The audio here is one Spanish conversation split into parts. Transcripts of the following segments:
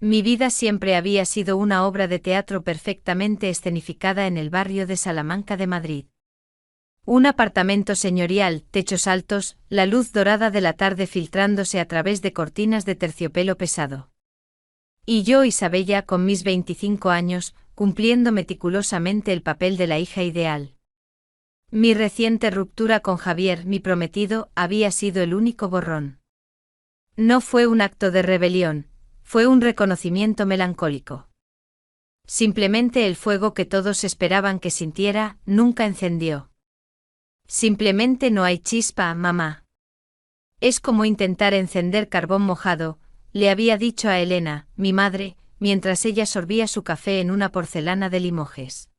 Mi vida siempre había sido una obra de teatro perfectamente escenificada en el barrio de Salamanca de Madrid. Un apartamento señorial, techos altos, la luz dorada de la tarde filtrándose a través de cortinas de terciopelo pesado. Y yo, Isabella, con mis 25 años, cumpliendo meticulosamente el papel de la hija ideal. Mi reciente ruptura con Javier, mi prometido, había sido el único borrón. No fue un acto de rebelión, fue un reconocimiento melancólico. Simplemente el fuego que todos esperaban que sintiera, nunca encendió. Simplemente no hay chispa, mamá. Es como intentar encender carbón mojado, le había dicho a Elena, mi madre, mientras ella sorbía su café en una porcelana de Limoges.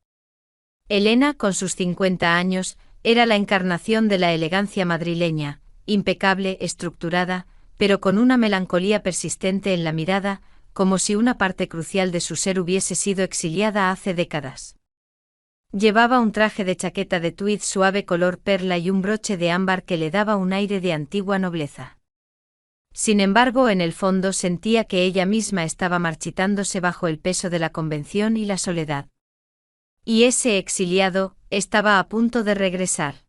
Elena, con sus 50 años, era la encarnación de la elegancia madrileña, impecable, estructurada, pero con una melancolía persistente en la mirada, como si una parte crucial de su ser hubiese sido exiliada hace décadas. Llevaba un traje de chaqueta de tweed suave color perla y un broche de ámbar que le daba un aire de antigua nobleza. Sin embargo, en el fondo sentía que ella misma estaba marchitándose bajo el peso de la convención y la soledad. Y ese exiliado estaba a punto de regresar.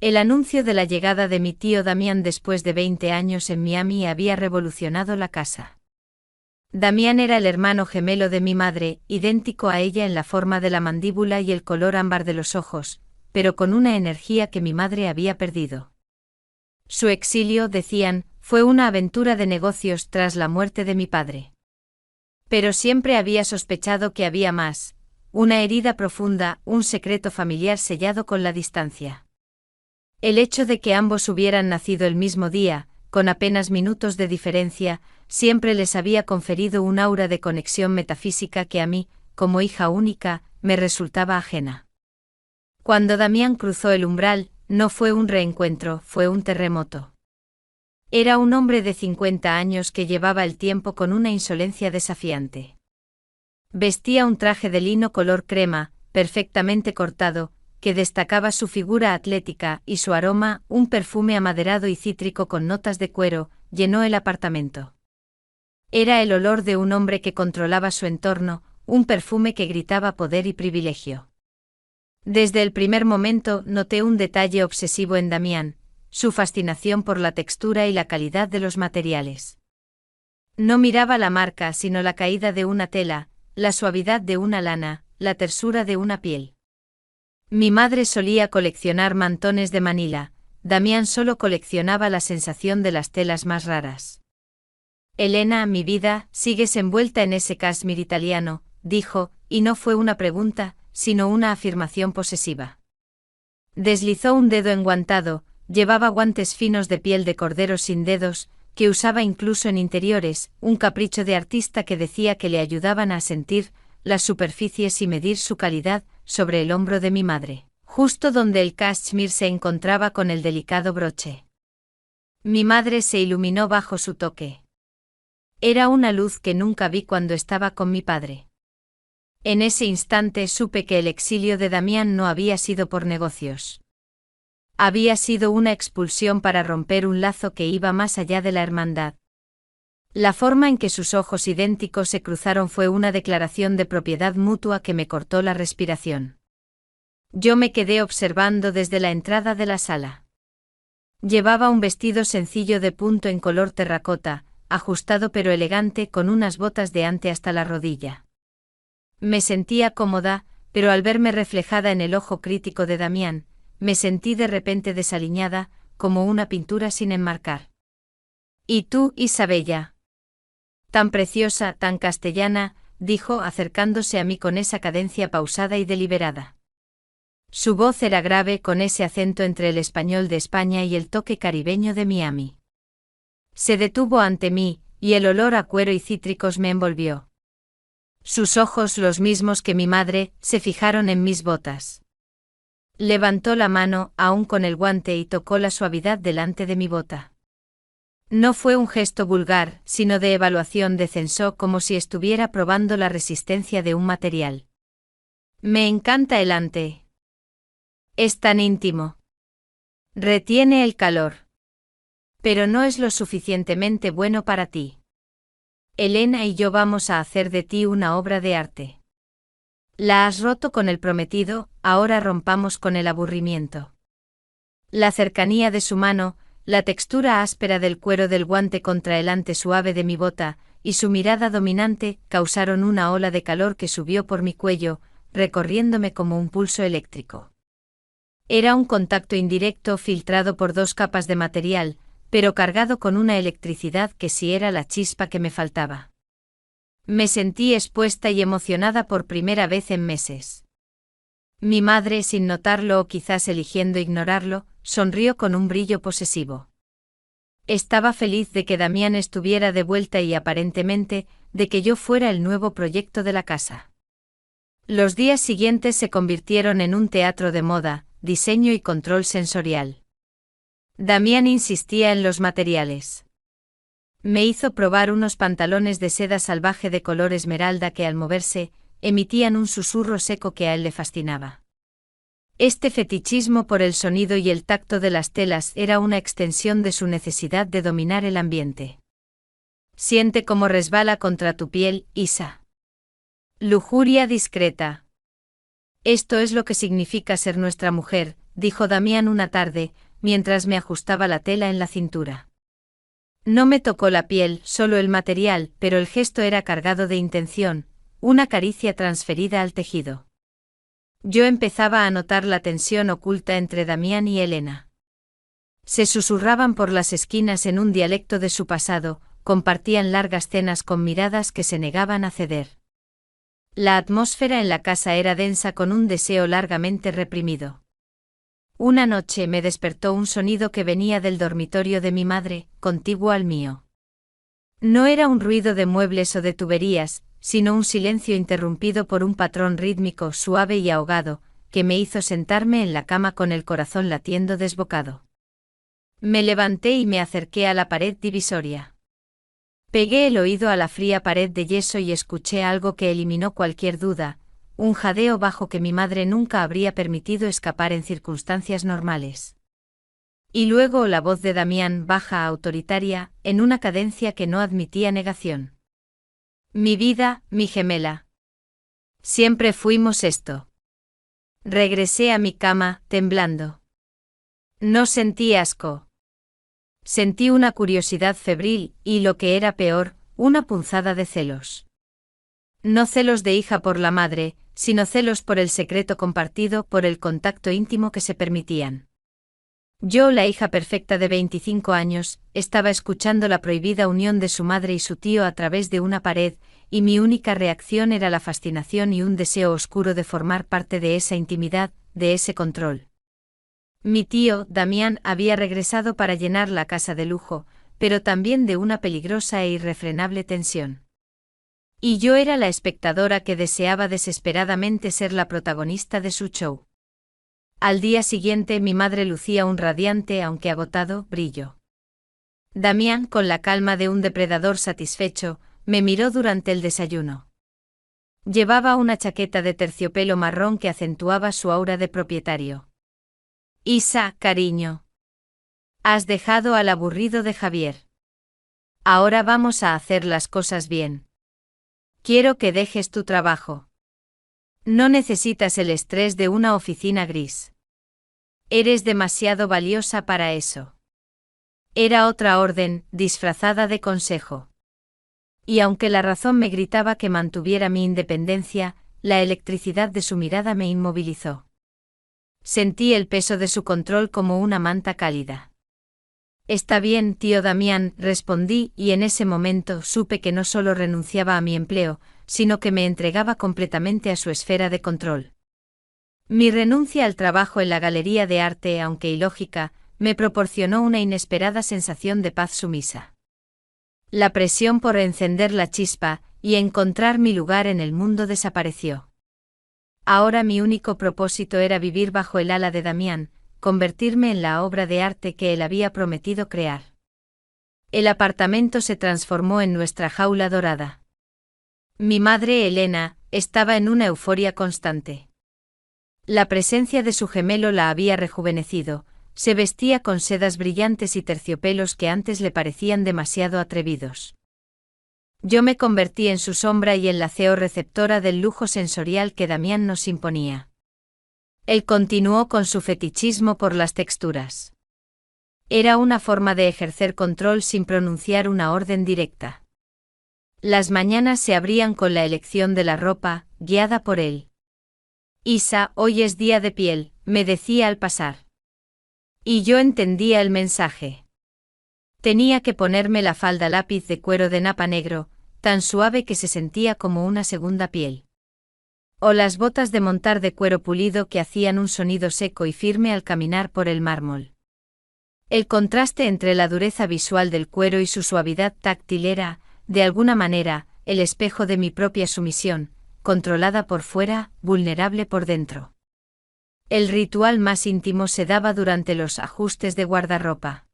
El anuncio de la llegada de mi tío Damián después de 20 años en Miami había revolucionado la casa. Damián era el hermano gemelo de mi madre, idéntico a ella en la forma de la mandíbula y el color ámbar de los ojos, pero con una energía que mi madre había perdido. Su exilio, decían, fue una aventura de negocios tras la muerte de mi padre. Pero siempre había sospechado que había más, una herida profunda, un secreto familiar sellado con la distancia. El hecho de que ambos hubieran nacido el mismo día, con apenas minutos de diferencia, siempre les había conferido un aura de conexión metafísica que a mí, como hija única, me resultaba ajena. Cuando Damián cruzó el umbral, no fue un reencuentro, fue un terremoto. Era un hombre de 50 años que llevaba el tiempo con una insolencia desafiante. Vestía un traje de lino color crema, perfectamente cortado, que destacaba su figura atlética y su aroma, un perfume amaderado y cítrico con notas de cuero, llenó el apartamento. Era el olor de un hombre que controlaba su entorno, un perfume que gritaba poder y privilegio. Desde el primer momento noté un detalle obsesivo en Damián, su fascinación por la textura y la calidad de los materiales. No miraba la marca sino la caída de una tela, la suavidad de una lana, la tersura de una piel. Mi madre solía coleccionar mantones de Manila, Damián solo coleccionaba la sensación de las telas más raras. Elena, mi vida, sigues envuelta en ese cashmere italiano, dijo, y no fue una pregunta, sino una afirmación posesiva. Deslizó un dedo enguantado, llevaba guantes finos de piel de cordero sin dedos, que usaba incluso en interiores, un capricho de artista que decía que le ayudaban a sentir las superficies y medir su calidad, sobre el hombro de mi madre, justo donde el cashmere se encontraba con el delicado broche. Mi madre se iluminó bajo su toque. Era una luz que nunca vi cuando estaba con mi padre. En ese instante supe que el exilio de Damián no había sido por negocios. Había sido una expulsión para romper un lazo que iba más allá de la hermandad. La forma en que sus ojos idénticos se cruzaron fue una declaración de propiedad mutua que me cortó la respiración. Yo me quedé observando desde la entrada de la sala. Llevaba un vestido sencillo de punto en color terracota, ajustado pero elegante con unas botas de ante hasta la rodilla. Me sentía cómoda, pero al verme reflejada en el ojo crítico de Damián, me sentí de repente desaliñada, como una pintura sin enmarcar. ¿Y tú, Isabella? Tan preciosa, tan castellana, dijo acercándose a mí con esa cadencia pausada y deliberada. Su voz era grave con ese acento entre el español de España y el toque caribeño de Miami. Se detuvo ante mí, y el olor a cuero y cítricos me envolvió. Sus ojos, los mismos que mi madre, se fijaron en mis botas. Levantó la mano, aún con el guante, y tocó la suavidad delante de mi bota. No fue un gesto vulgar, sino de evaluación de censo, como si estuviera probando la resistencia de un material. Me encanta el ante. Es tan íntimo. Retiene el calor. Pero no es lo suficientemente bueno para ti. Elena y yo vamos a hacer de ti una obra de arte. La has roto con el prometido, ahora rompamos con el aburrimiento. La cercanía de su mano, la textura áspera del cuero del guante contra el ante suave de mi bota, y su mirada dominante, causaron una ola de calor que subió por mi cuello, recorriéndome como un pulso eléctrico. Era un contacto indirecto filtrado por 2 capas de material, pero cargado con una electricidad que sí era la chispa que me faltaba. Me sentí expuesta y emocionada por primera vez en meses. Mi madre, sin notarlo o quizás eligiendo ignorarlo, sonrió con un brillo posesivo. Estaba feliz de que Damián estuviera de vuelta y aparentemente, de que yo fuera el nuevo proyecto de la casa. Los días siguientes se convirtieron en un teatro de moda, diseño y control sensorial. Damián insistía en los materiales. Me hizo probar unos pantalones de seda salvaje de color esmeralda que al moverse, emitían un susurro seco que a él le fascinaba. Este fetichismo por el sonido y el tacto de las telas era una extensión de su necesidad de dominar el ambiente. Siente cómo resbala contra tu piel, Isa. Lujuria discreta. Esto es lo que significa ser nuestra mujer, dijo Damián una tarde, mientras me ajustaba la tela en la cintura. No me tocó la piel, solo el material, pero el gesto era cargado de intención, una caricia transferida al tejido. Yo empezaba a notar la tensión oculta entre Damián y Elena. Se susurraban por las esquinas en un dialecto de su pasado, compartían largas cenas con miradas que se negaban a ceder. La atmósfera en la casa era densa con un deseo largamente reprimido. Una noche me despertó un sonido que venía del dormitorio de mi madre, contiguo al mío. No era un ruido de muebles o de tuberías, sino un silencio interrumpido por un patrón rítmico suave y ahogado, que me hizo sentarme en la cama con el corazón latiendo desbocado. Me levanté y me acerqué a la pared divisoria. Pegué el oído a la fría pared de yeso y escuché algo que eliminó cualquier duda, un jadeo bajo que mi madre nunca habría permitido escapar en circunstancias normales. Y luego la voz de Damián, baja, autoritaria, en una cadencia que no admitía negación. Mi vida, mi gemela. Siempre fuimos esto. Regresé a mi cama, temblando. No sentí asco. Sentí una curiosidad febril y, lo que era peor, una punzada de celos. No celos de hija por la madre, sino celos por el secreto compartido, por el contacto íntimo que se permitían. Yo, la hija perfecta de 25 años, estaba escuchando la prohibida unión de su madre y su tío a través de una pared, y mi única reacción era la fascinación y un deseo oscuro de formar parte de esa intimidad, de ese control. Mi tío, Damián, había regresado para llenar la casa de lujo, pero también de una peligrosa e irrefrenable tensión. Y yo era la espectadora que deseaba desesperadamente ser la protagonista de su show. Al día siguiente mi madre lucía un radiante aunque agotado brillo. Damián, con la calma de un depredador satisfecho, me miró durante el desayuno. Llevaba una chaqueta de terciopelo marrón que acentuaba su aura de propietario. Isa, cariño. Has dejado al aburrido de Javier. Ahora vamos a hacer las cosas bien. Quiero que dejes tu trabajo. No necesitas el estrés de una oficina gris. Eres demasiado valiosa para eso. Era otra orden, disfrazada de consejo. Y aunque la razón me gritaba que mantuviera mi independencia, la electricidad de su mirada me inmovilizó. Sentí el peso de su control como una manta cálida. Está bien, tío Damián, respondí, y en ese momento supe que no solo renunciaba a mi empleo, sino que me entregaba completamente a su esfera de control. Mi renuncia al trabajo en la galería de arte, aunque ilógica, me proporcionó una inesperada sensación de paz sumisa. La presión por encender la chispa y encontrar mi lugar en el mundo desapareció. Ahora mi único propósito era vivir bajo el ala de Damián, convertirme en la obra de arte que él había prometido crear. El apartamento se transformó en nuestra jaula dorada. Mi madre, Elena, estaba en una euforia constante. La presencia de su gemelo la había rejuvenecido, se vestía con sedas brillantes y terciopelos que antes le parecían demasiado atrevidos. Yo me convertí en su sombra y enlaceo receptora del lujo sensorial que Damián nos imponía. Él continuó con su fetichismo por las texturas. Era una forma de ejercer control sin pronunciar una orden directa. Las mañanas se abrían con la elección de la ropa, guiada por él. Isa, hoy es día de piel, me decía al pasar. Y yo entendía el mensaje. Tenía que ponerme la falda lápiz de cuero de napa negro, tan suave que se sentía como una segunda piel. O las botas de montar de cuero pulido que hacían un sonido seco y firme al caminar por el mármol. El contraste entre la dureza visual del cuero y su suavidad táctil era, de alguna manera, el espejo de mi propia sumisión, controlada por fuera, vulnerable por dentro. El ritual más íntimo se daba durante los ajustes de guardarropa.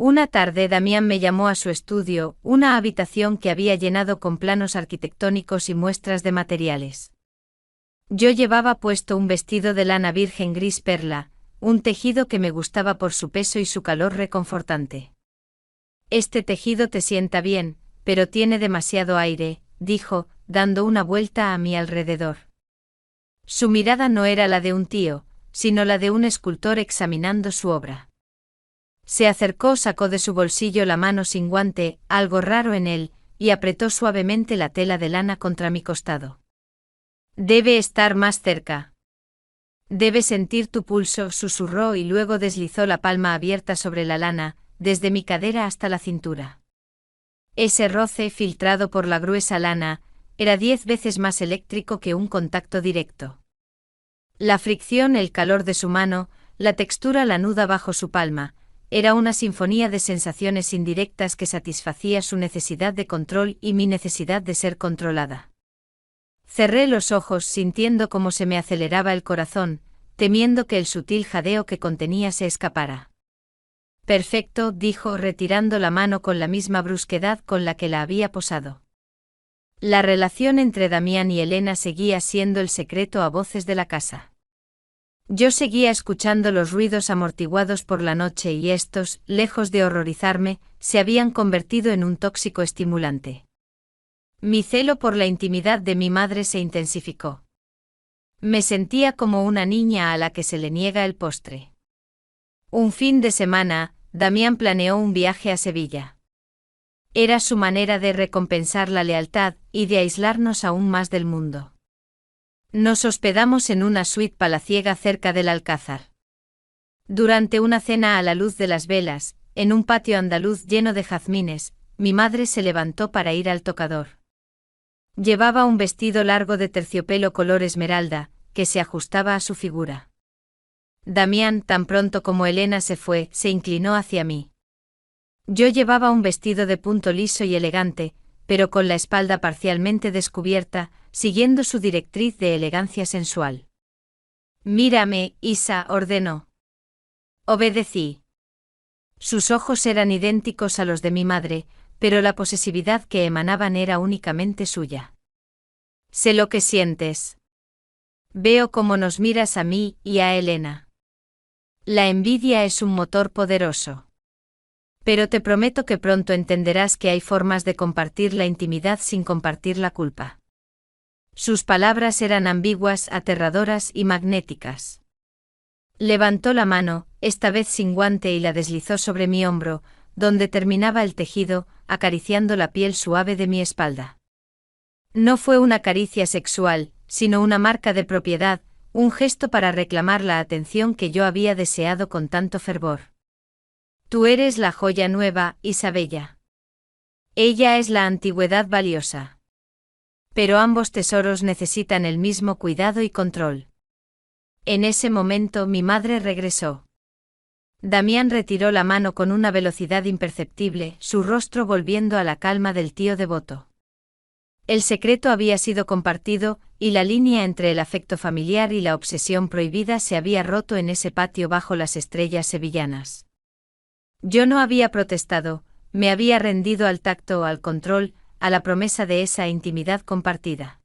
Una tarde Damián me llamó a su estudio, una habitación que había llenado con planos arquitectónicos y muestras de materiales. Yo llevaba puesto un vestido de lana virgen gris perla, un tejido que me gustaba por su peso y su calor reconfortante. Este tejido te sienta bien, pero tiene demasiado aire, dijo, dando una vuelta a mi alrededor. Su mirada no era la de un tío, sino la de un escultor examinando su obra. Se acercó, sacó de su bolsillo la mano sin guante, algo raro en él, y apretó suavemente la tela de lana contra mi costado. Debe estar más cerca. Debe sentir tu pulso, susurró y luego deslizó la palma abierta sobre la lana, desde mi cadera hasta la cintura. Ese roce, filtrado por la gruesa lana, era 10 veces más eléctrico que un contacto directo. La fricción, el calor de su mano, la textura lanuda bajo su palma, era una sinfonía de sensaciones indirectas que satisfacía su necesidad de control y mi necesidad de ser controlada. Cerré los ojos sintiendo cómo se me aceleraba el corazón, temiendo que el sutil jadeo que contenía se escapara. Perfecto, dijo, retirando la mano con la misma brusquedad con la que la había posado. La relación entre Damián y Elena seguía siendo el secreto a voces de la casa. Yo seguía escuchando los ruidos amortiguados por la noche y estos, lejos de horrorizarme, se habían convertido en un tóxico estimulante. Mi celo por la intimidad de mi madre se intensificó. Me sentía como una niña a la que se le niega el postre. Un fin de semana, Damián planeó un viaje a Sevilla. Era su manera de recompensar la lealtad y de aislarnos aún más del mundo. Nos hospedamos en una suite palaciega cerca del Alcázar. Durante una cena a la luz de las velas, en un patio andaluz lleno de jazmines, mi madre se levantó para ir al tocador. Llevaba un vestido largo de terciopelo color esmeralda, que se ajustaba a su figura. Damián, tan pronto como Elena se fue, se inclinó hacia mí. Yo llevaba un vestido de punto liso y elegante, pero con la espalda parcialmente descubierta, siguiendo su directriz de elegancia sensual. Mírame, Isa, ordenó. Obedecí. Sus ojos eran idénticos a los de mi madre, pero la posesividad que emanaban era únicamente suya. Sé lo que sientes. Veo cómo nos miras a mí y a Elena. La envidia es un motor poderoso. Pero te prometo que pronto entenderás que hay formas de compartir la intimidad sin compartir la culpa. Sus palabras eran ambiguas, aterradoras y magnéticas. Levantó la mano, esta vez sin guante, y la deslizó sobre mi hombro, donde terminaba el tejido, acariciando la piel suave de mi espalda. No fue una caricia sexual, sino una marca de propiedad, un gesto para reclamar la atención que yo había deseado con tanto fervor. Tú eres la joya nueva, Isabella. Ella es la antigüedad valiosa. Pero ambos tesoros necesitan el mismo cuidado y control. En ese momento mi madre regresó. Damián retiró la mano con una velocidad imperceptible, su rostro volviendo a la calma del tío devoto. El secreto había sido compartido, y la línea entre el afecto familiar y la obsesión prohibida se había roto en ese patio bajo las estrellas sevillanas. Yo no había protestado, me había rendido al tacto, al control, a la promesa de esa intimidad compartida.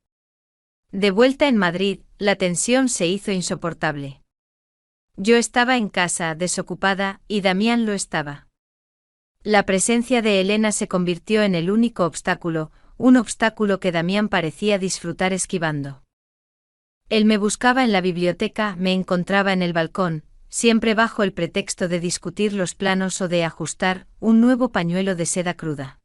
De vuelta en Madrid, la tensión se hizo insoportable. Yo estaba en casa, desocupada, y Damián lo estaba. La presencia de Elena se convirtió en el único obstáculo, un obstáculo que Damián parecía disfrutar esquivando. Él me buscaba en la biblioteca, me encontraba en el balcón, siempre bajo el pretexto de discutir los planos o de ajustar un nuevo pañuelo de seda cruda.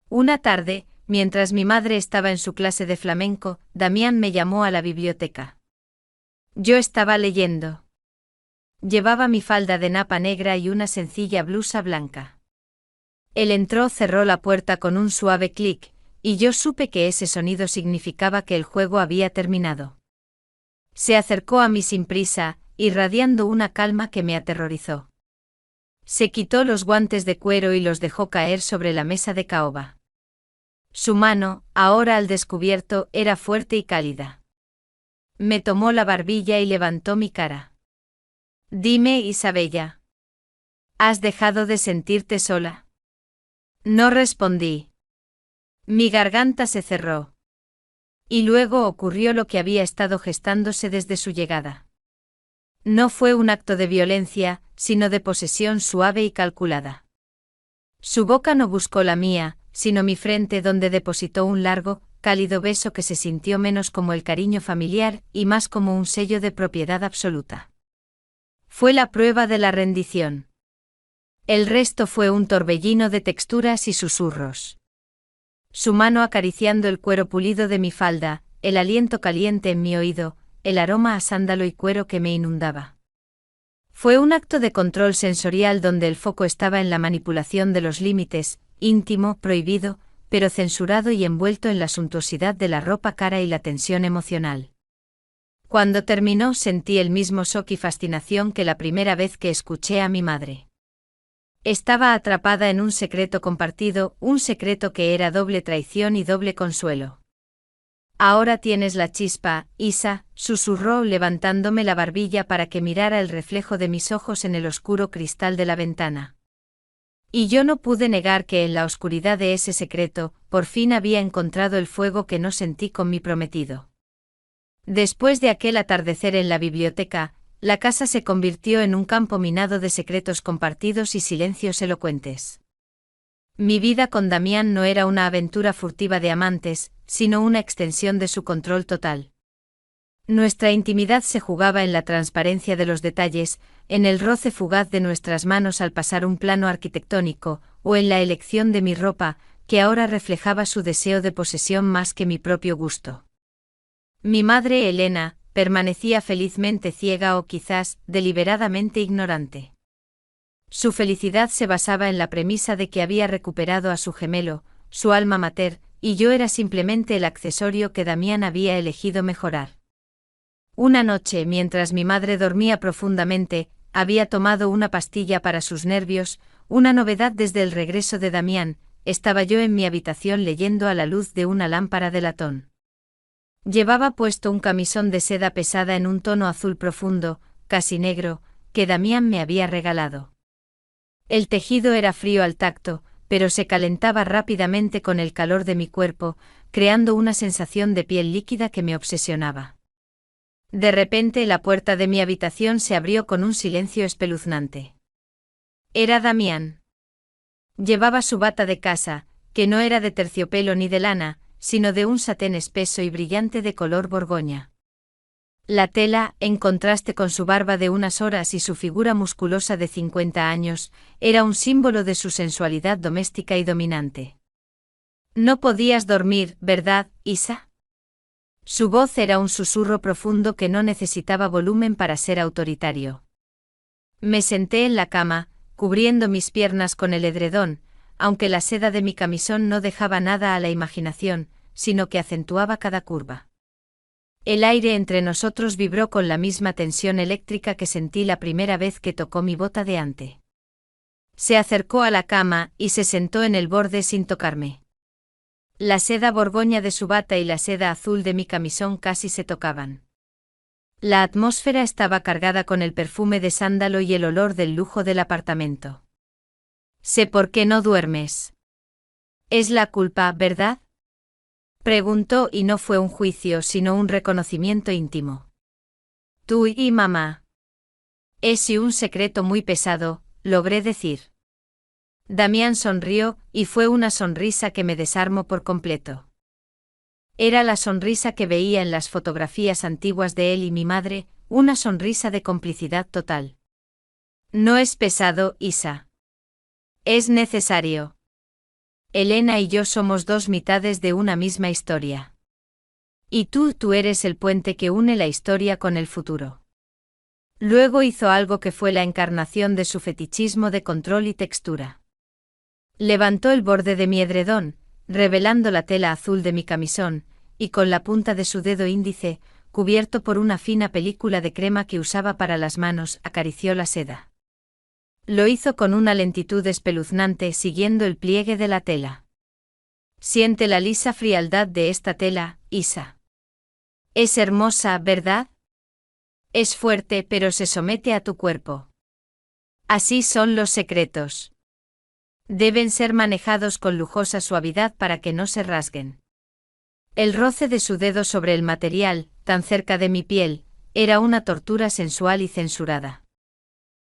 Una tarde, mientras mi madre estaba en su clase de flamenco, Damián me llamó a la biblioteca. Yo estaba leyendo. Llevaba mi falda de napa negra y una sencilla blusa blanca. Él entró, cerró la puerta con un suave clic, y yo supe que ese sonido significaba que el juego había terminado. Se acercó a mí sin prisa, irradiando una calma que me aterrorizó. Se quitó los guantes de cuero y los dejó caer sobre la mesa de caoba. Su mano, ahora al descubierto, era fuerte y cálida. Me tomó la barbilla y levantó mi cara. Dime, Isabella. ¿Has dejado de sentirte sola? No respondí. Mi garganta se cerró. Y luego ocurrió lo que había estado gestándose desde su llegada. No fue un acto de violencia, sino de posesión suave y calculada. Su boca no buscó la mía, sino mi frente, donde depositó un largo, cálido beso que se sintió menos como el cariño familiar y más como un sello de propiedad absoluta. Fue la prueba de la rendición. El resto fue un torbellino de texturas y susurros. Su mano acariciando el cuero pulido de mi falda, el aliento caliente en mi oído, el aroma a sándalo y cuero que me inundaba. Fue un acto de control sensorial donde el foco estaba en la manipulación de los límites, íntimo, prohibido, pero censurado y envuelto en la suntuosidad de la ropa cara y la tensión emocional. Cuando terminó sentí el mismo shock y fascinación que la primera vez que escuché a mi madre. Estaba atrapada en un secreto compartido, un secreto que era doble traición y doble consuelo. Ahora tienes la chispa, Isa, susurró levantándome la barbilla para que mirara el reflejo de mis ojos en el oscuro cristal de la ventana. Y yo no pude negar que en la oscuridad de ese secreto, por fin había encontrado el fuego que no sentí con mi prometido. Después de aquel atardecer en la biblioteca, la casa se convirtió en un campo minado de secretos compartidos y silencios elocuentes. Mi vida con Damián no era una aventura furtiva de amantes, sino una extensión de su control total. Nuestra intimidad se jugaba en la transparencia de los detalles, en el roce fugaz de nuestras manos al pasar un plano arquitectónico, o en la elección de mi ropa, que ahora reflejaba su deseo de posesión más que mi propio gusto. Mi madre Elena permanecía felizmente ciega o quizás deliberadamente ignorante. Su felicidad se basaba en la premisa de que había recuperado a su gemelo, su alma mater, y yo era simplemente el accesorio que Damián había elegido mejorar. Una noche, mientras mi madre dormía profundamente, había tomado una pastilla para sus nervios, una novedad desde el regreso de Damián. Estaba yo en mi habitación leyendo a la luz de una lámpara de latón. Llevaba puesto un camisón de seda pesada en un tono azul profundo, casi negro, que Damián me había regalado. El tejido era frío al tacto, pero se calentaba rápidamente con el calor de mi cuerpo, creando una sensación de piel líquida que me obsesionaba. De repente la puerta de mi habitación se abrió con un silencio espeluznante. Era Damián. Llevaba su bata de casa, que no era de terciopelo ni de lana, sino de un satén espeso y brillante de color borgoña. La tela, en contraste con su barba de unas horas y su figura musculosa de 50 años, era un símbolo de su sensualidad doméstica y dominante. No podías dormir, ¿verdad, Isa? Su voz era un susurro profundo que no necesitaba volumen para ser autoritario. Me senté en la cama, cubriendo mis piernas con el edredón, aunque la seda de mi camisón no dejaba nada a la imaginación, sino que acentuaba cada curva. El aire entre nosotros vibró con la misma tensión eléctrica que sentí la primera vez que tocó mi bota de ante. Se acercó a la cama y se sentó en el borde sin tocarme. La seda borgoña de su bata y la seda azul de mi camisón casi se tocaban. La atmósfera estaba cargada con el perfume de sándalo y el olor del lujo del apartamento. Sé por qué no duermes. Es la culpa, ¿verdad? Preguntó y no fue un juicio sino un reconocimiento íntimo. Tú y mamá. Es un secreto muy pesado, logré decir. Damián sonrió, y fue una sonrisa que me desarmó por completo. Era la sonrisa que veía en las fotografías antiguas de él y mi madre, una sonrisa de complicidad total. No es pesado, Isa. Es necesario. Elena y yo somos dos mitades de una misma historia. Y tú eres el puente que une la historia con el futuro. Luego hizo algo que fue la encarnación de su fetichismo de control y textura. Levantó el borde de mi edredón, revelando la tela azul de mi camisón, y con la punta de su dedo índice, cubierto por una fina película de crema que usaba para las manos, acarició la seda. Lo hizo con una lentitud espeluznante siguiendo el pliegue de la tela. Siente la lisa frialdad de esta tela, Isa. Es hermosa, ¿verdad? Es fuerte pero se somete a tu cuerpo. Así son los secretos. Deben ser manejados con lujosa suavidad para que no se rasguen. El roce de su dedo sobre el material, tan cerca de mi piel, era una tortura sensual y censurada.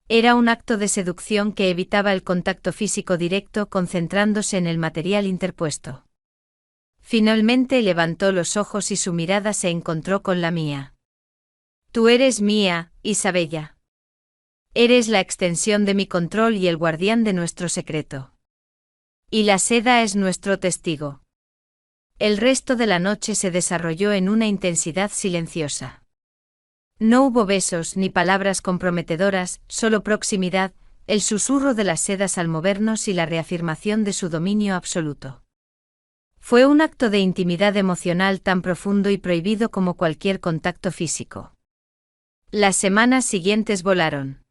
Era un acto de seducción que evitaba el contacto físico directo concentrándose en el material interpuesto. Finalmente levantó los ojos y su mirada se encontró con la mía. Tú eres mía, Isabella. Eres la extensión de mi control y el guardián de nuestro secreto. Y la seda es nuestro testigo. El resto de la noche se desarrolló en una intensidad silenciosa. No hubo besos ni palabras comprometedoras, solo proximidad, el susurro de las sedas al movernos y la reafirmación de su dominio absoluto. Fue un acto de intimidad emocional tan profundo y prohibido como cualquier contacto físico. Las semanas siguientes volaron.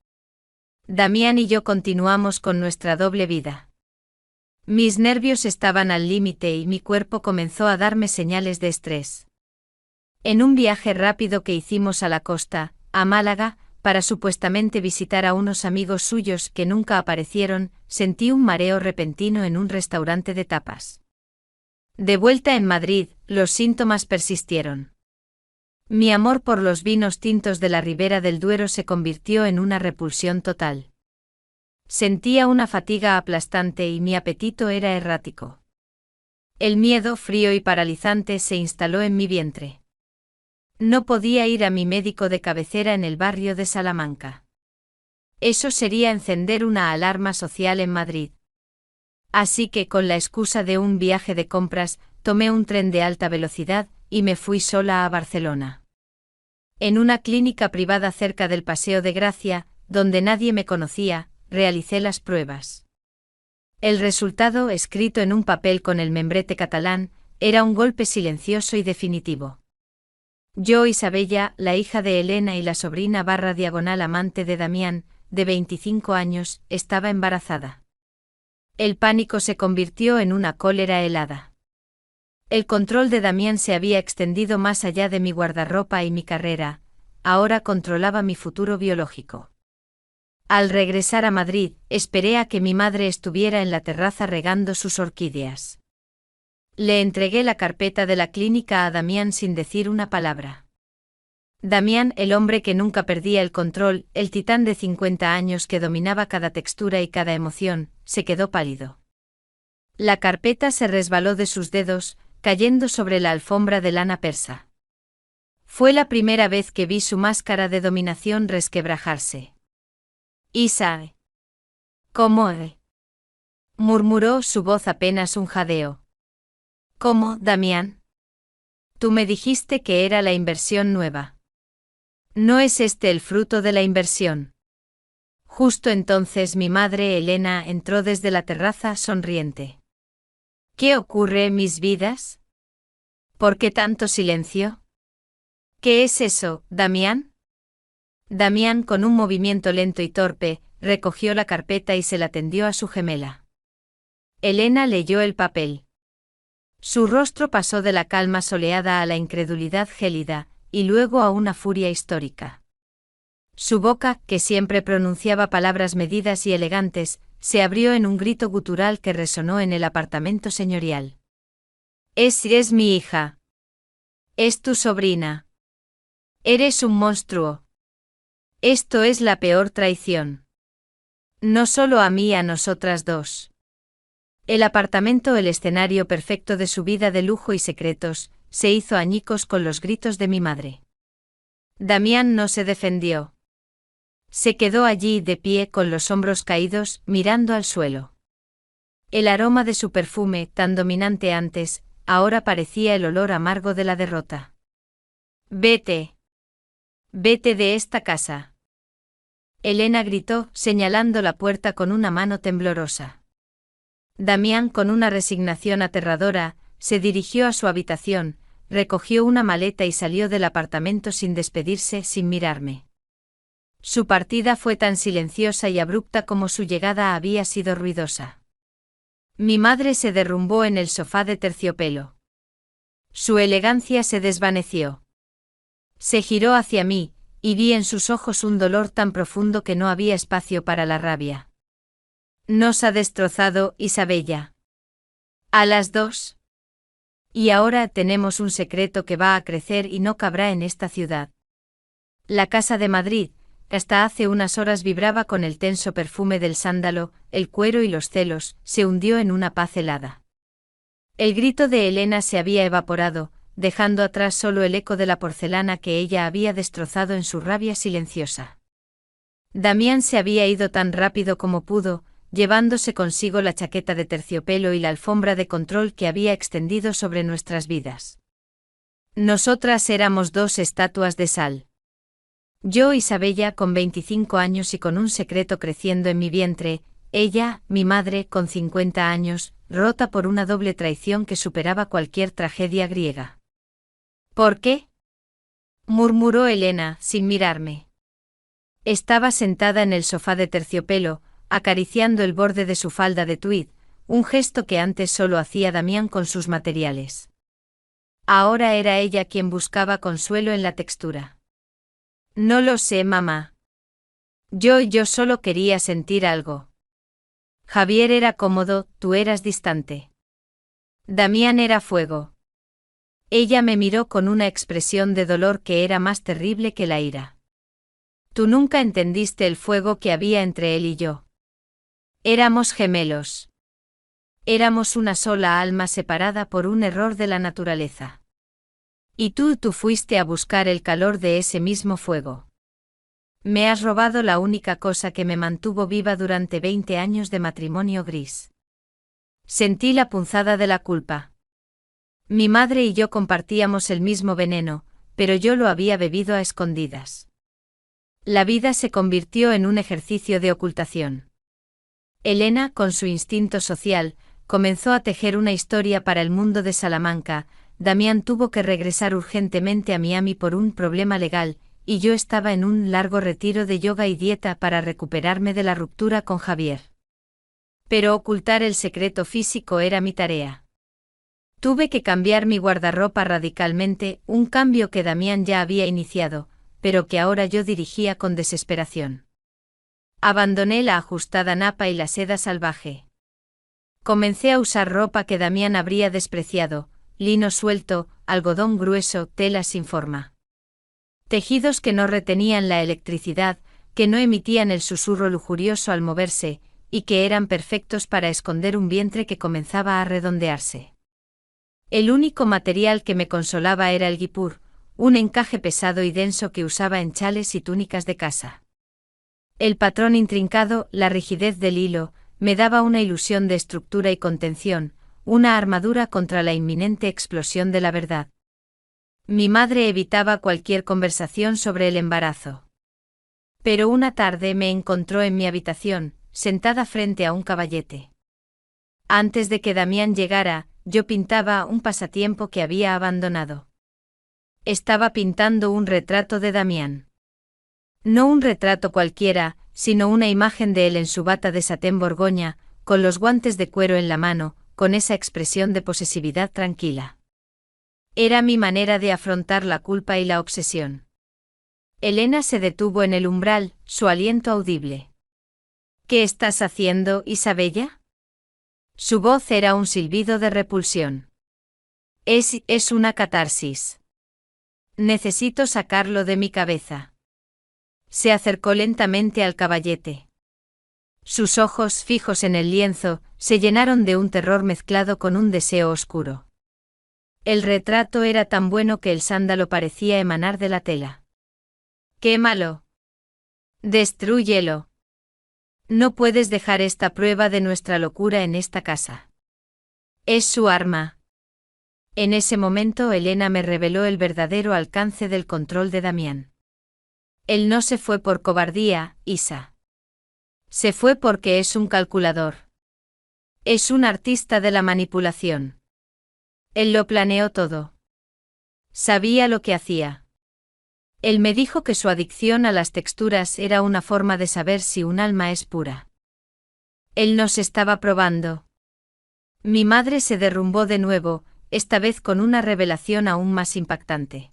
Damián y yo continuamos con nuestra doble vida. Mis nervios estaban al límite y mi cuerpo comenzó a darme señales de estrés. En un viaje rápido que hicimos a la costa, a Málaga, para supuestamente visitar a unos amigos suyos que nunca aparecieron, sentí un mareo repentino en un restaurante de tapas. De vuelta en Madrid, los síntomas persistieron. Mi amor por los vinos tintos de la Ribera del Duero se convirtió en una repulsión total. Sentía una fatiga aplastante y mi apetito era errático. El miedo frío y paralizante se instaló en mi vientre. No podía ir a mi médico de cabecera en el barrio de Salamanca. Eso sería encender una alarma social en Madrid. Así que con la excusa de un viaje de compras, tomé un tren de alta velocidad y me fui sola a Barcelona. En una clínica privada cerca del Paseo de Gracia, donde nadie me conocía, realicé las pruebas. El resultado, escrito en un papel con el membrete catalán, era un golpe silencioso y definitivo. Yo, Isabella, la hija de Elena y la sobrina / diagonal amante de Damián, de 25 años, estaba embarazada. El pánico se convirtió en una cólera helada. El control de Damián se había extendido más allá de mi guardarropa y mi carrera, ahora controlaba mi futuro biológico. Al regresar a Madrid, esperé a que mi madre estuviera en la terraza regando sus orquídeas. Le entregué la carpeta de la clínica a Damián sin decir una palabra. Damián, el hombre que nunca perdía el control, el titán de 50 años que dominaba cada textura y cada emoción, se quedó pálido. La carpeta se resbaló de sus dedos, cayendo sobre la alfombra de lana persa. Fue la primera vez que vi su máscara de dominación resquebrajarse. Isa. ¿Cómo? Murmuró su voz apenas un jadeo. ¿Cómo, Damián? Tú me dijiste que era la inversión nueva. ¿No es este el fruto de la inversión? Justo entonces mi madre Elena entró desde la terraza sonriente. ¿Qué ocurre, mis vidas? ¿Por qué tanto silencio? ¿Qué es eso, Damián? Damián, con un movimiento lento y torpe, recogió la carpeta y se la tendió a su gemela. Elena leyó el papel. Su rostro pasó de la calma soleada a la incredulidad gélida, y luego a una furia histórica. Su boca, que siempre pronunciaba palabras medidas y elegantes, se abrió en un grito gutural que resonó en el apartamento señorial. Es mi hija. Es tu sobrina. Eres un monstruo. Esto es la peor traición. No solo a mí, a nosotras dos. El apartamento, el escenario perfecto de su vida de lujo y secretos, se hizo añicos con los gritos de mi madre. Damián no se defendió. Se quedó allí de pie con los hombros caídos, mirando al suelo. El aroma de su perfume, tan dominante antes, ahora parecía el olor amargo de la derrota. «Vete. Vete de esta casa». Elena gritó, señalando la puerta con una mano temblorosa. Damián, con una resignación aterradora, se dirigió a su habitación, recogió una maleta y salió del apartamento sin despedirse, sin mirarme. Su partida fue tan silenciosa y abrupta como su llegada había sido ruidosa. Mi madre se derrumbó en el sofá de terciopelo. Su elegancia se desvaneció. Se giró hacia mí, y vi en sus ojos un dolor tan profundo que no había espacio para la rabia. «Nos ha destrozado, Isabella. A las dos. Y ahora tenemos un secreto que va a crecer y no cabrá en esta ciudad». La casa de Madrid, que hasta hace unas horas vibraba con el tenso perfume del sándalo, el cuero y los celos, se hundió en una paz helada. El grito de Elena se había evaporado, dejando atrás solo el eco de la porcelana que ella había destrozado en su rabia silenciosa. Damián se había ido tan rápido como pudo, llevándose consigo la chaqueta de terciopelo y la alfombra de control que había extendido sobre nuestras vidas. Nosotras éramos dos estatuas de sal. Yo, Isabella, con 25 años y con un secreto creciendo en mi vientre; ella, mi madre, con 50 años, rota por una doble traición que superaba cualquier tragedia griega. «¿Por qué?», murmuró Elena, sin mirarme. Estaba sentada en el sofá de terciopelo, acariciando el borde de su falda de tuid, un gesto que antes solo hacía Damián con sus materiales. Ahora era ella quien buscaba consuelo en la textura. «No lo sé, mamá. Yo solo quería sentir algo. Javier era cómodo, tú eras distante. Damián era fuego». Ella me miró con una expresión de dolor que era más terrible que la ira. «Tú nunca entendiste el fuego que había entre él y yo. Éramos gemelos. Éramos una sola alma separada por un error de la naturaleza. Y tú fuiste a buscar el calor de ese mismo fuego. Me has robado la única cosa que me mantuvo viva durante 20 años de matrimonio gris». Sentí la punzada de la culpa. Mi madre y yo compartíamos el mismo veneno, pero yo lo había bebido a escondidas. La vida se convirtió en un ejercicio de ocultación. Elena, con su instinto social, comenzó a tejer una historia para el mundo de Salamanca. Damián tuvo que regresar urgentemente a Miami por un problema legal, y yo estaba en un largo retiro de yoga y dieta para recuperarme de la ruptura con Javier. Pero ocultar el secreto físico era mi tarea. Tuve que cambiar mi guardarropa radicalmente, un cambio que Damián ya había iniciado, pero que ahora yo dirigía con desesperación. Abandoné la ajustada napa y la seda salvaje. Comencé a usar ropa que Damián habría despreciado: lino suelto, algodón grueso, tela sin forma. Tejidos que no retenían la electricidad, que no emitían el susurro lujurioso al moverse, y que eran perfectos para esconder un vientre que comenzaba a redondearse. El único material que me consolaba era el guipur, un encaje pesado y denso que usaba en chales y túnicas de casa. El patrón intrincado, la rigidez del hilo, me daba una ilusión de estructura y contención, una armadura contra la inminente explosión de la verdad. Mi madre evitaba cualquier conversación sobre el embarazo. Pero una tarde me encontró en mi habitación, sentada frente a un caballete. Antes de que Damián llegara, yo pintaba un pasatiempo que había abandonado. Estaba pintando un retrato de Damián. No un retrato cualquiera, sino una imagen de él en su bata de satén borgoña, con los guantes de cuero en la mano, con esa expresión de posesividad tranquila. Era mi manera de afrontar la culpa y la obsesión. Elena se detuvo en el umbral, su aliento audible. «¿Qué estás haciendo, Isabella?». Su voz era un silbido de repulsión. Es una catarsis. Necesito sacarlo de mi cabeza». Se acercó lentamente al caballete. Sus ojos, fijos en el lienzo, se llenaron de un terror mezclado con un deseo oscuro. El retrato era tan bueno que el sándalo parecía emanar de la tela. ¡Quémalo! ¡Destrúyelo! No puedes dejar esta prueba de nuestra locura en esta casa. Es su arma. En ese momento Elena me reveló el verdadero alcance del control de Damián. Él no se fue por cobardía, Isa. Se fue porque es un calculador. Es un artista de la manipulación. Él lo planeó todo. Sabía lo que hacía. Él me dijo que su adicción a las texturas era una forma de saber si un alma es pura. Él nos estaba probando. Mi madre se derrumbó de nuevo, esta vez con una revelación aún más impactante.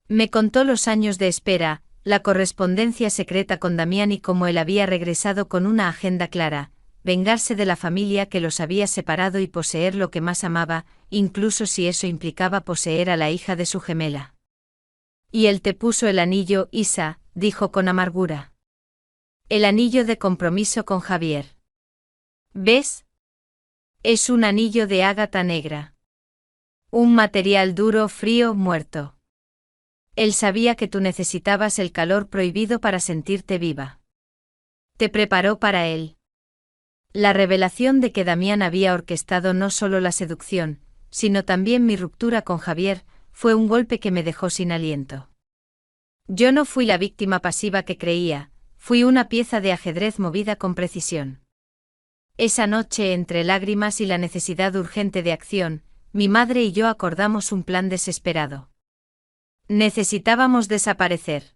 Me contó los años de espera, la correspondencia secreta con Damián y cómo él había regresado con una agenda clara, vengarse de la familia que los había separado y poseer lo que más amaba, incluso si eso implicaba poseer a la hija de su gemela. Y él te puso el anillo, Isa, dijo con amargura. El anillo de compromiso con Javier. ¿Ves? Es un anillo de ágata negra. Un material duro, frío, muerto. Él sabía que tú necesitabas el calor prohibido para sentirte viva. Te preparó para él. La revelación de que Damián había orquestado no solo la seducción, sino también mi ruptura con Javier, fue un golpe que me dejó sin aliento. Yo no fui la víctima pasiva que creía, fui una pieza de ajedrez movida con precisión. Esa noche, entre lágrimas y la necesidad urgente de acción, mi madre y yo acordamos un plan desesperado. Necesitábamos desaparecer.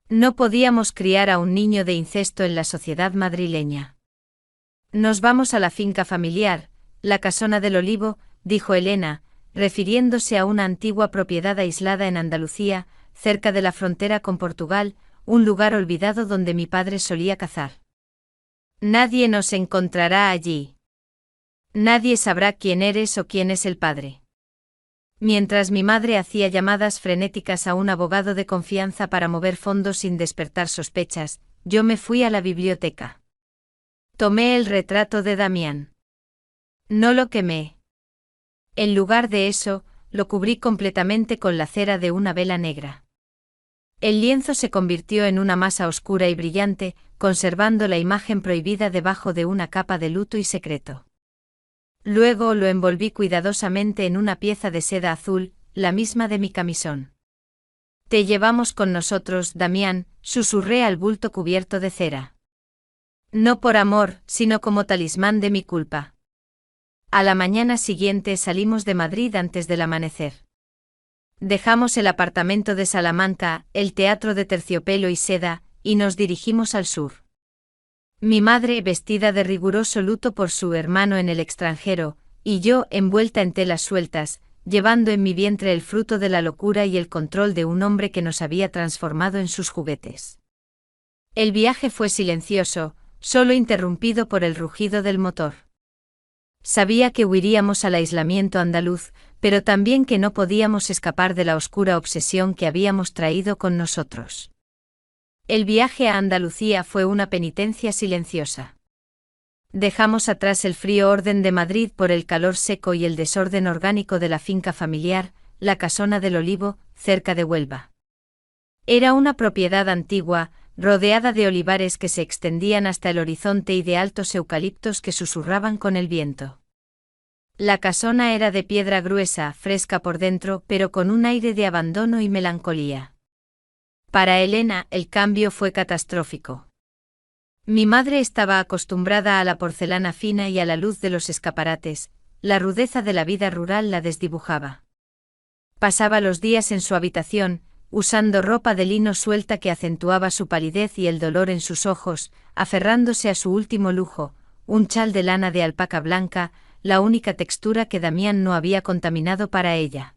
No podíamos criar a un niño de incesto en la sociedad madrileña. Nos vamos a la finca familiar, la Casona del Olivo, dijo Elena, refiriéndose a una antigua propiedad aislada en Andalucía, cerca de la frontera con Portugal, un lugar olvidado donde mi padre solía cazar. Nadie nos encontrará allí. Nadie sabrá quién eres o quién es el padre. Mientras mi madre hacía llamadas frenéticas a un abogado de confianza para mover fondos sin despertar sospechas, yo me fui a la biblioteca. Tomé el retrato de Damián. No lo quemé. En lugar de eso, lo cubrí completamente con la cera de una vela negra. El lienzo se convirtió en una masa oscura y brillante, conservando la imagen prohibida debajo de una capa de luto y secreto. Luego lo envolví cuidadosamente en una pieza de seda azul, la misma de mi camisón. Te llevamos con nosotros, Damián, susurré al bulto cubierto de cera. No por amor, sino como talismán de mi culpa. A la mañana siguiente salimos de Madrid antes del amanecer. Dejamos el apartamento de Salamanca, el teatro de terciopelo y seda, y nos dirigimos al sur. Mi madre vestida de riguroso luto por su hermano en el extranjero, y yo envuelta en telas sueltas, llevando en mi vientre el fruto de la locura y el control de un hombre que nos había transformado en sus juguetes. El viaje fue silencioso, solo interrumpido por el rugido del motor. Sabía que huiríamos al aislamiento andaluz, pero también que no podíamos escapar de la oscura obsesión que habíamos traído con nosotros. El viaje a Andalucía fue una penitencia silenciosa. Dejamos atrás el frío orden de Madrid por el calor seco y el desorden orgánico de la finca familiar, la Casona del Olivo, cerca de Huelva. Era una propiedad antigua, rodeada de olivares que se extendían hasta el horizonte y de altos eucaliptos que susurraban con el viento. La casona era de piedra gruesa, fresca por dentro, pero con un aire de abandono y melancolía. Para Elena, el cambio fue catastrófico. Mi madre estaba acostumbrada a la porcelana fina y a la luz de los escaparates, la rudeza de la vida rural la desdibujaba. Pasaba los días en su habitación, usando ropa de lino suelta que acentuaba su palidez y el dolor en sus ojos, aferrándose a su último lujo, un chal de lana de alpaca blanca, la única textura que Damián no había contaminado para ella.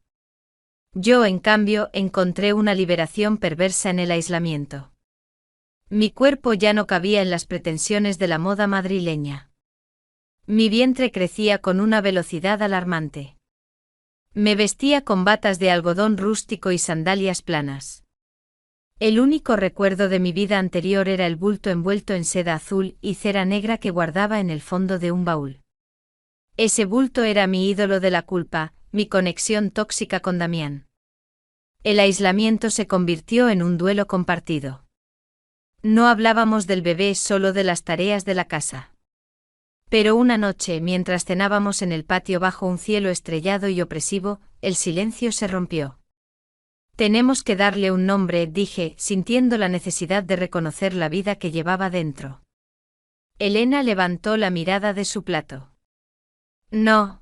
Yo, en cambio, encontré una liberación perversa en el aislamiento. Mi cuerpo ya no cabía en las pretensiones de la moda madrileña. Mi vientre crecía con una velocidad alarmante. Me vestía con batas de algodón rústico y sandalias planas. El único recuerdo de mi vida anterior era el bulto envuelto en seda azul y cera negra que guardaba en el fondo de un baúl. Ese bulto era mi ídolo de la culpa, mi conexión tóxica con Damián. El aislamiento se convirtió en un duelo compartido. No hablábamos del bebé, solo de las tareas de la casa. Pero una noche, mientras cenábamos en el patio bajo un cielo estrellado y opresivo, el silencio se rompió. Tenemos que darle un nombre, dije, sintiendo la necesidad de reconocer la vida que llevaba dentro. Elena levantó la mirada de su plato. No.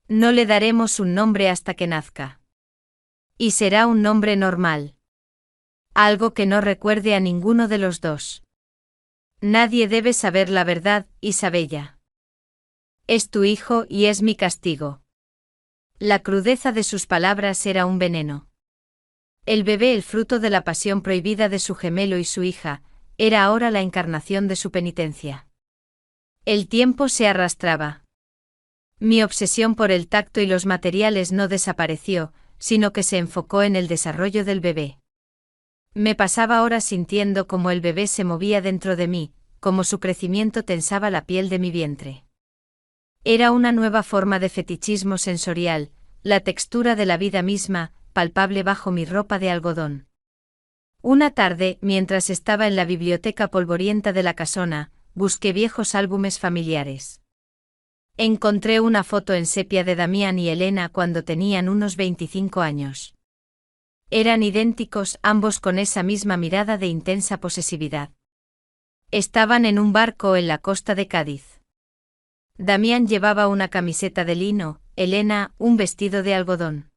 No le daremos un nombre hasta que nazca. Y será un nombre normal. Algo que no recuerde a ninguno de los dos. Nadie debe saber la verdad, Isabella. Es tu hijo y es mi castigo. La crudeza de sus palabras era un veneno. El bebé, el fruto de la pasión prohibida de su gemelo y su hija, era ahora la encarnación de su penitencia. El tiempo se arrastraba. Mi obsesión por el tacto y los materiales no desapareció, sino que se enfocó en el desarrollo del bebé. Me pasaba horas sintiendo cómo el bebé se movía dentro de mí, cómo su crecimiento tensaba la piel de mi vientre. Era una nueva forma de fetichismo sensorial, la textura de la vida misma, palpable bajo mi ropa de algodón. Una tarde, mientras estaba en la biblioteca polvorienta de la casona, busqué viejos álbumes familiares. Encontré una foto en sepia de Damián y Elena cuando tenían unos 25 años. Eran idénticos, ambos con esa misma mirada de intensa posesividad. Estaban en un barco en la costa de Cádiz. Damián llevaba una camiseta de lino, Elena, un vestido de algodón.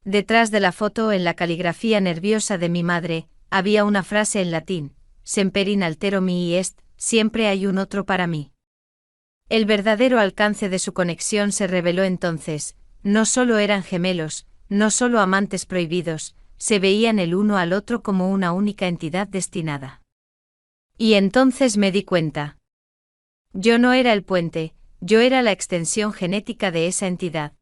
Detrás de la foto, en la caligrafía nerviosa de mi madre, había una frase en latín: Semper in altero mihi est, siempre hay un otro para mí. El verdadero alcance de su conexión se reveló entonces: no solo eran gemelos, no solo amantes prohibidos, se veían el uno al otro como una única entidad destinada. Y entonces me di cuenta. Yo no era el puente, yo era la extensión genética de esa entidad.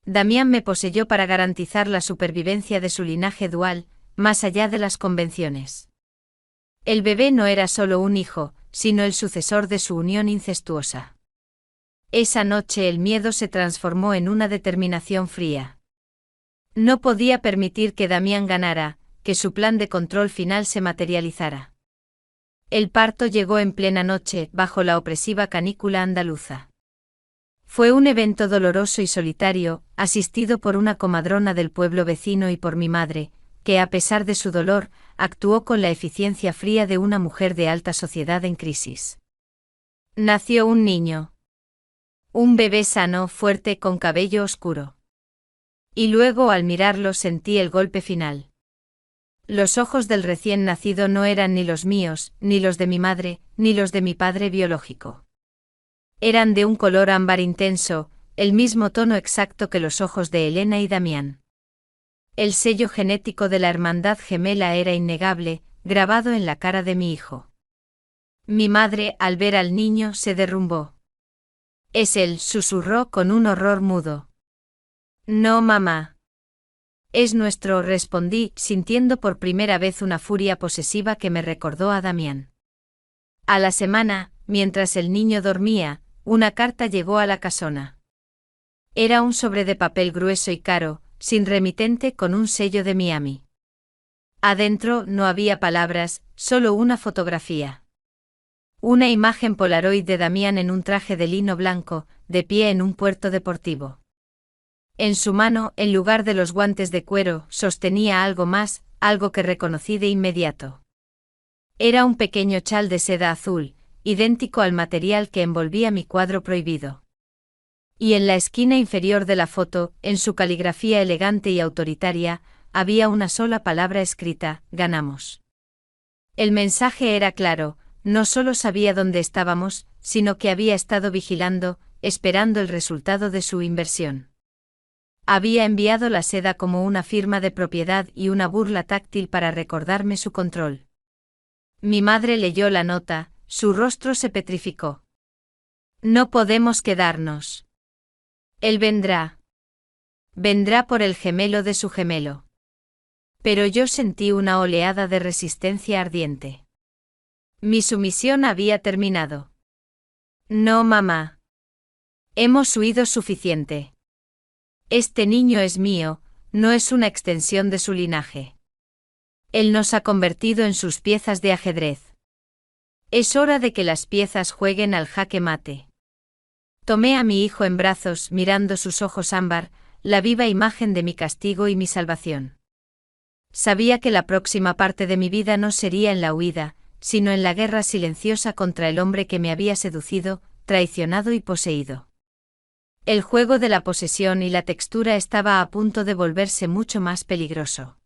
Damián me poseyó para garantizar la supervivencia de su linaje dual, más allá de las convenciones. El bebé no era solo un hijo, sino el sucesor de su unión incestuosa. Esa noche el miedo se transformó en una determinación fría. No podía permitir que Damián ganara, que su plan de control final se materializara. El parto llegó en plena noche, bajo la opresiva canícula andaluza. Fue un evento doloroso y solitario, asistido por una comadrona del pueblo vecino y por mi madre, que a pesar de su dolor, actuó con la eficiencia fría de una mujer de alta sociedad en crisis. Nació un niño. Un bebé sano, fuerte, con cabello oscuro. Y luego, al mirarlo, sentí el golpe final. Los ojos del recién nacido no eran ni los míos, ni los de mi madre, ni los de mi padre biológico. Eran de un color ámbar intenso, el mismo tono exacto que los ojos de Elena y Damián. El sello genético de la hermandad gemela era innegable, grabado en la cara de mi hijo. Mi madre, al ver al niño, se derrumbó. «Es él», susurró con un horror mudo. «No, mamá». «Es nuestro», respondí, sintiendo por primera vez una furia posesiva que me recordó a Damián. A la semana, mientras el niño dormía, una carta llegó a la casona. Era un sobre de papel grueso y caro, sin remitente, con un sello de Miami. Adentro no había palabras, solo una fotografía. Una imagen polaroid de Damián en un traje de lino blanco, de pie en un puerto deportivo. En su mano, en lugar de los guantes de cuero, sostenía algo más, algo que reconocí de inmediato. Era un pequeño chal de seda azul, idéntico al material que envolvía mi cuadro prohibido. Y en la esquina inferior de la foto, en su caligrafía elegante y autoritaria, había una sola palabra escrita: ganamos. El mensaje era claro: no solo sabía dónde estábamos, sino que había estado vigilando, esperando el resultado de su inversión. Había enviado la seda como una firma de propiedad y una burla táctil para recordarme su control. Mi madre leyó la nota, su rostro se petrificó. «No podemos quedarnos. Él vendrá. Vendrá por el gemelo de su gemelo. Pero yo sentí una oleada de resistencia ardiente. Mi sumisión había terminado. No, mamá. Hemos huido suficiente. Este niño es mío, no es una extensión de su linaje. Él nos ha convertido en sus piezas de ajedrez. Es hora de que las piezas jueguen al jaque mate. Tomé a mi hijo en brazos, mirando sus ojos ámbar, la viva imagen de mi castigo y mi salvación. Sabía que la próxima parte de mi vida no sería en la huida, sino en la guerra silenciosa contra el hombre que me había seducido, traicionado y poseído. El juego de la posesión y la textura estaba a punto de volverse mucho más peligroso.